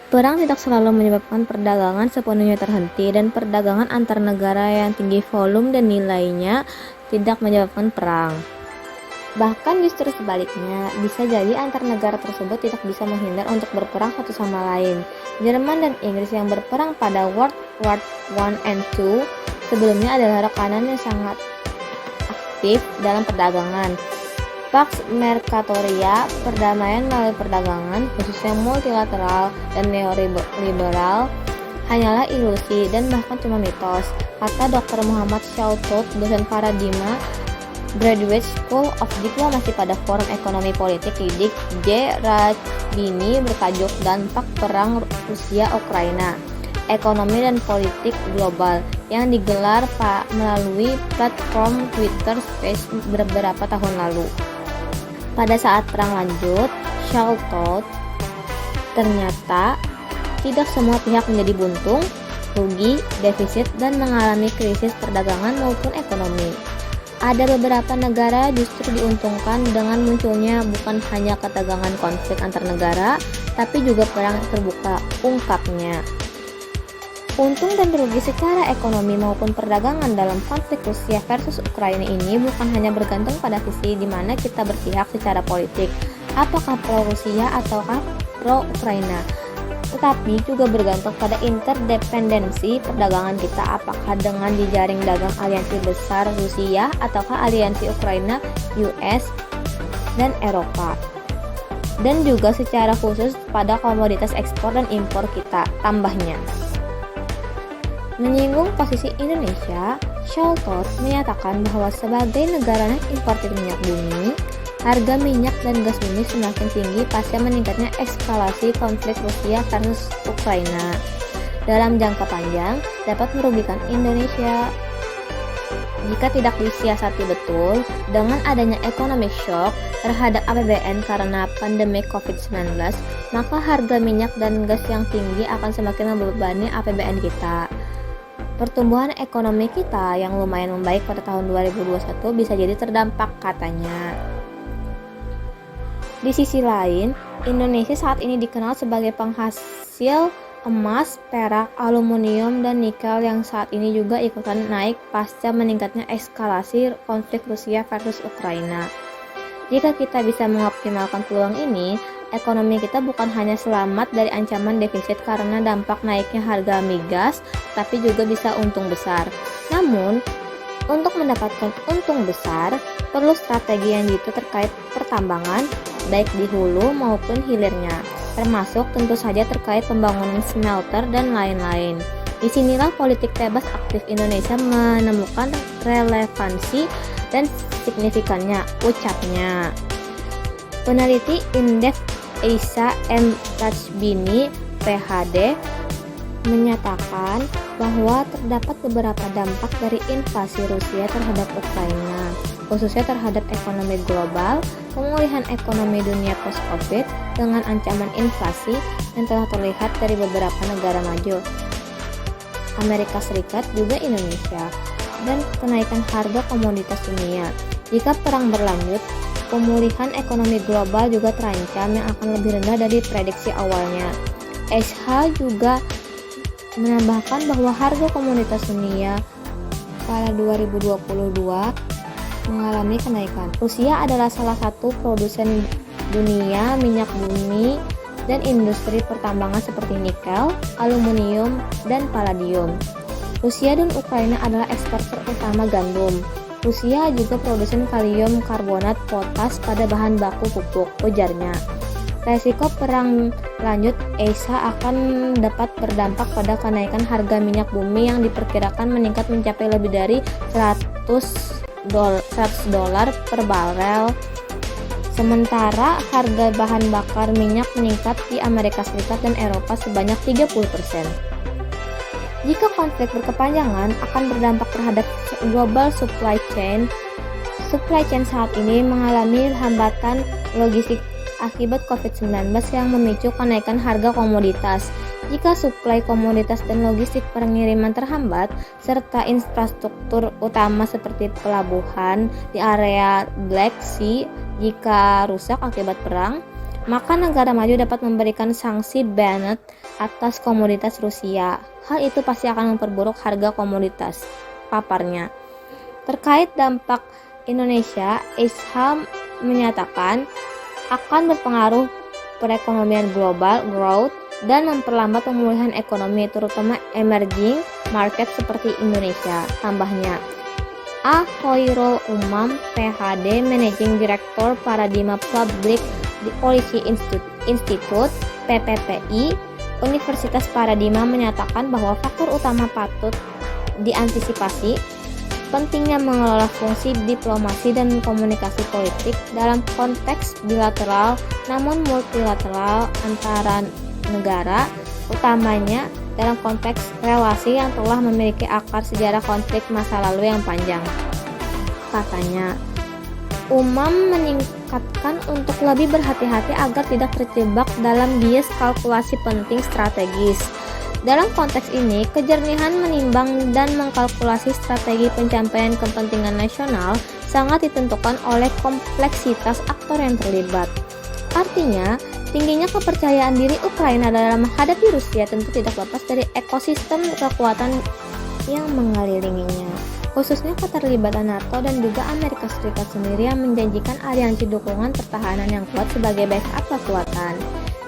Perang tidak selalu menyebabkan perdagangan sepenuhnya terhenti, dan perdagangan antar negara yang tinggi volume dan nilainya tidak menyebabkan perang. Bahkan justru sebaliknya, bisa jadi antar negara tersebut tidak bisa menghindar untuk berperang satu sama lain. Jerman dan Inggris yang berperang pada World War I and II sebelumnya adalah rekanan yang sangat aktif dalam perdagangan. Pax Mercatoria, perdamaian melalui perdagangan, khususnya multilateral dan neoliberal, hanyalah ilusi dan bahkan cuma mitos, kata Dr. Muhammad Shaltut, dosen paradigma Graduate School of Diplomacy pada Forum Ekonomi Politik Lidik J. Rajbini bertajuk Dampak Perang Rusia-Ukraina, Ekonomi dan Politik Global, yang digelar melalui platform Twitter Space beberapa tahun lalu. Pada saat perang lanjut, Shaltut, ternyata tidak semua pihak menjadi buntung, rugi, defisit, dan mengalami krisis perdagangan maupun ekonomi. Ada beberapa negara justru diuntungkan dengan munculnya bukan hanya ketegangan konflik antar negara, tapi juga perang terbuka, ungkapnya. Untung dan rugi secara ekonomi maupun perdagangan dalam konflik Rusia versus Ukraina ini bukan hanya bergantung pada sisi di mana kita berpihak secara politik, apakah pro-Rusia ataukah pro-Ukraina, tetapi juga bergantung pada interdependensi perdagangan kita, apakah dengan dijaring dagang aliansi besar Rusia ataukah aliansi Ukraina, US, dan Eropa. Dan juga secara khusus pada komoditas ekspor dan impor kita, tambahnya. Menyinggung posisi Indonesia, Shaltut menyatakan bahwa sebagai negara net importir minyak bumi, harga minyak dan gas bumi semakin tinggi pasca meningkatnya eskalasi konflik Rusia versus Ukraina. Dalam jangka panjang, dapat merugikan Indonesia jika tidak disiasati betul. Dengan adanya economic shock terhadap APBN karena pandemi COVID-19, maka harga minyak dan gas yang tinggi akan semakin membebani APBN kita. Pertumbuhan ekonomi kita yang lumayan membaik pada tahun 2021 bisa jadi terdampak, katanya. Di sisi lain, Indonesia saat ini dikenal sebagai penghasil emas, perak, aluminium, dan nikel yang saat ini juga ikutan naik pasca meningkatnya eskalasi konflik Rusia versus Ukraina. Jika kita bisa mengoptimalkan peluang ini, ekonomi kita bukan hanya selamat dari ancaman defisit karena dampak naiknya harga migas, tapi juga bisa untung besar. Namun, untuk mendapatkan untung besar, perlu strategi yang jitu terkait pertambangan, baik di hulu maupun hilirnya, termasuk tentu saja terkait pembangunan smelter dan lain-lain. Disinilah politik bebas aktif Indonesia menemukan relevansi dan signifikannya, ucapnya. Peneliti Indef Esa M. Rajbini, PhD, menyatakan bahwa terdapat beberapa dampak dari invasi Rusia terhadap Ukraina, khususnya terhadap ekonomi global, pemulihan ekonomi dunia post-Covid dengan ancaman inflasi yang telah terlihat dari beberapa negara maju, Amerika Serikat juga Indonesia, dan kenaikan harga komoditas dunia. Jika perang berlanjut, pemulihan ekonomi global juga terancam yang akan lebih rendah dari prediksi awalnya. SH juga menambahkan bahwa harga komoditas dunia pada 2022 mengalami kenaikan. Rusia adalah salah satu produsen dunia minyak bumi dan industri pertambangan seperti nikel, aluminium, dan palladium. Rusia dan Ukraina adalah eksportir utama gandum. Rusia juga produsen kalium karbonat potas pada bahan baku pupuk, ujarnya. Resiko perang lanjut ESA akan dapat berdampak pada kenaikan harga minyak bumi yang diperkirakan meningkat mencapai lebih dari $100 per barel. Sementara harga bahan bakar minyak meningkat di Amerika Serikat dan Eropa sebanyak 30%. Jika konflik berkepanjangan akan berdampak terhadap global supply chain. Supply chain saat ini mengalami hambatan logistik akibat COVID-19 yang memicu kenaikan harga komoditas. Jika suplai komoditas dan logistik pengiriman terhambat, serta infrastruktur utama seperti pelabuhan di area Black Sea jika rusak akibat perang, maka negara maju dapat memberikan sanksi banned atas komoditas Rusia. Hal itu pasti akan memperburuk harga komoditas, paparnya. Terkait dampak Indonesia, Isham menyatakan akan berpengaruh perekonomian global growth dan memperlambat pemulihan ekonomi terutama emerging market seperti Indonesia. Tambahnya, A. Hoirul Umam, PhD, Managing Director Paradigma Public Policy Institute, PPPI, Universitas Paradigma menyatakan bahwa faktor utama patut diantisipasi pentingnya mengelola fungsi diplomasi dan komunikasi politik dalam konteks bilateral namun multilateral antara negara, utamanya dalam konteks relasi yang telah memiliki akar sejarah konflik masa lalu yang panjang. Katanya, Umam meningkatkan untuk lebih berhati-hati agar tidak terjebak dalam bias kalkulasi penting strategis. Dalam konteks ini, kejernihan menimbang dan mengkalkulasi strategi pencapaian kepentingan nasional sangat ditentukan oleh kompleksitas aktor yang terlibat. Artinya, tingginya kepercayaan diri Ukraina dalam menghadapi Rusia tentu tidak lepas dari ekosistem kekuatan yang mengelilinginya, khususnya keterlibatan NATO dan juga Amerika Serikat sendiri yang menjanjikan aliansi dukungan pertahanan yang kuat sebagai backup kekuatan.